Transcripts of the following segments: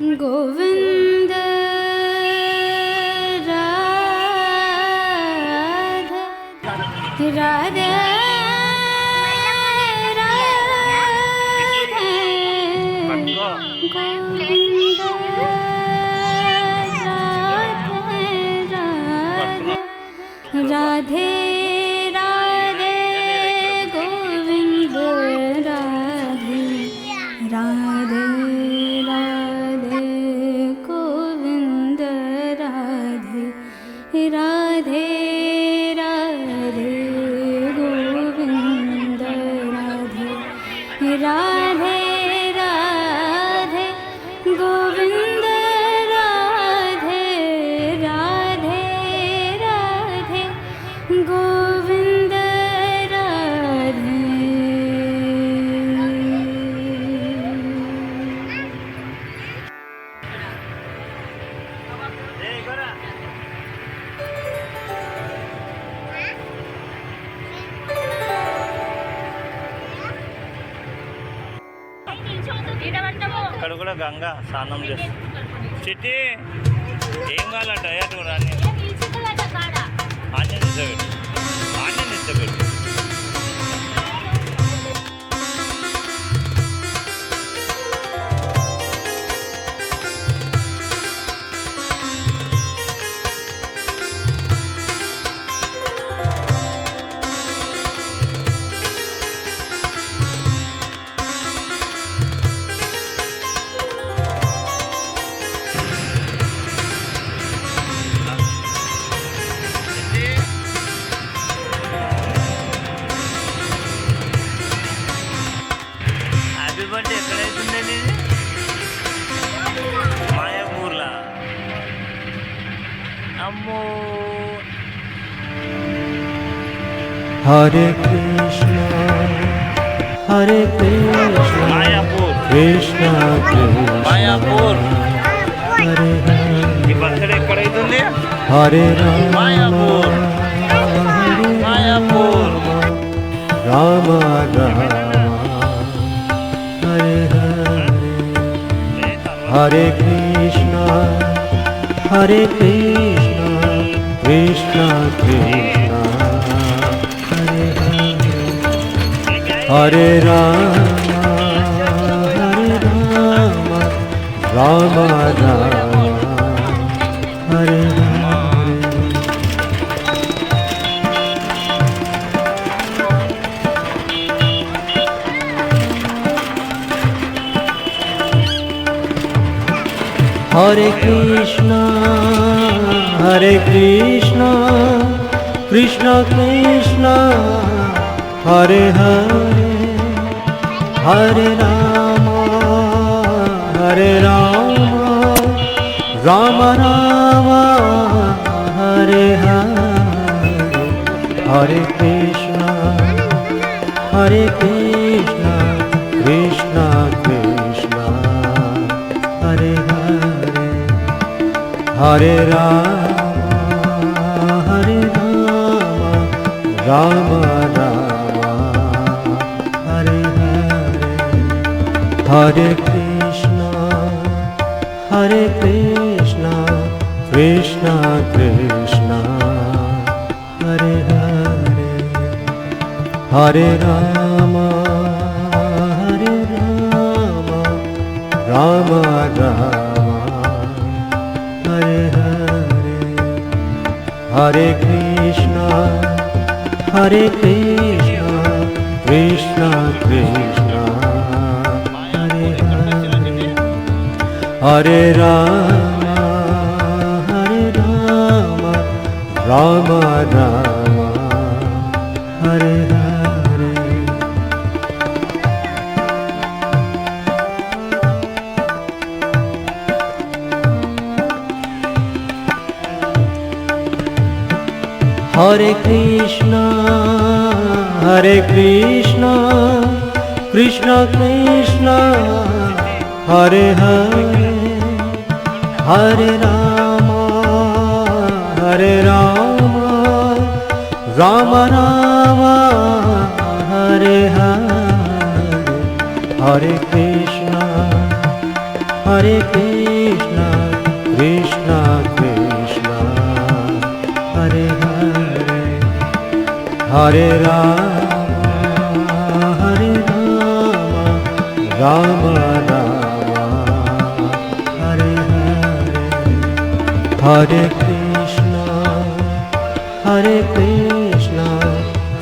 गोविन्द राधे राधे राधे गोविंद राधे राधे राधे गोविंद राधे राधे राधे गोविंद राधे राधे राधे गोविंद राधे राधे राधे गोविंद राधे। ఇక్కడ కూడా గంగా స్నానం చేస్తుంది. చిట్టి ఏం కావాలంట అయ్యాటు రాని ఆన్యం నిచ్చబెట్టు ఆన్యం నిచ్చబెట్టు. హ్యాపీ బర్త్డే ఎక్కడైతుందండి ఇది? మాయాపూర్లా. అమ్మో हरे कृष्णा మాయాపూర్ कृष्णा कृष्णा మాయాపూర్. हरे ఈ బర్త్డే ఎక్కడైతుంది? हरे Ram Mayapur Mayapur. Ram Ram Hare Hare Hare Krishna Krishna Krishna Hare Hare Hare Ram Ram Ram Hare Hare Hare Krishna Krishna Krishna Hare Hare Hare Ram Ram Ram Hare Hare Hare Krishna Krishna Krishna Hare Hare Hare Ram Ram Ram Hare Hare Hare Krishna Krishna Krishna Hare Hare Hare Ram Ram Ram Hare Hare Hare Krishna Krishna Krishna Hare Hare Hare Ram Ram Ram Hare Hare Hare Krishna Krishna Krishna Hare Hare Hare Ram Ram Ram Hare Hare Hare Krishna Hare Rama, Hare Rama, Rama Rama, Hare Hare, Hare Krishna, Hare Krishna,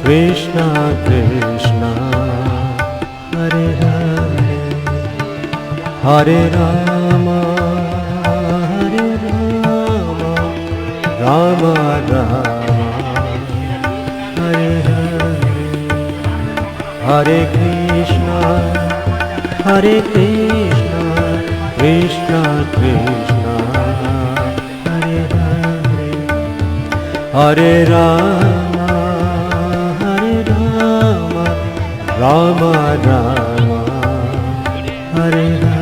Krishna Krishna, Hare Hare, Hare Rama, Hare Rama, Rama Rama, Hare Hare, Hare Krishna, Hare Krishna, Krishna Krishna, Hare Hare, Hare Rama, Hare Rama, Rama Rama, Hare Hare.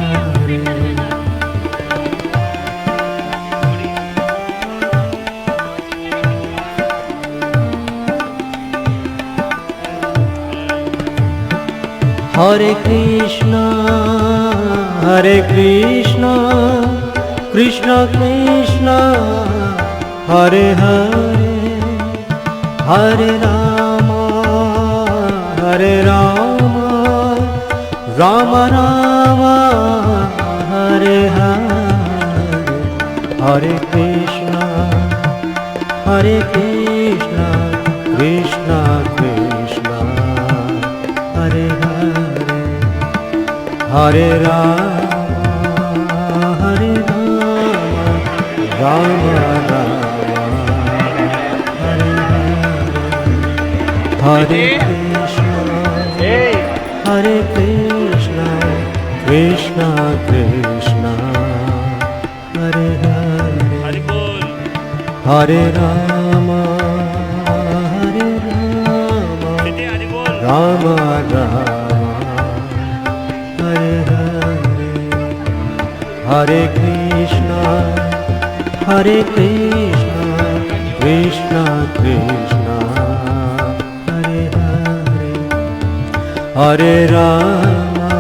Hare Krishna, Krishna Krishna, Hare Hare, Hare Rama, Rama Rama, Hare Hare, Hare Krishna, Krishna Krishna, Hare Hare, Hare Rama, Rama Rama, Hare Hare, Hare Krishna, Krishna Krishna, Hare Hare, Hari બોલ. Hare Rama, city Hari બોલ. Rama Rama, Hare Hare, Hare Krishna, Krishna Krishna, Hare Hare, Hare Rama,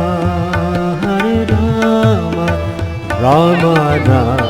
Rama Rama,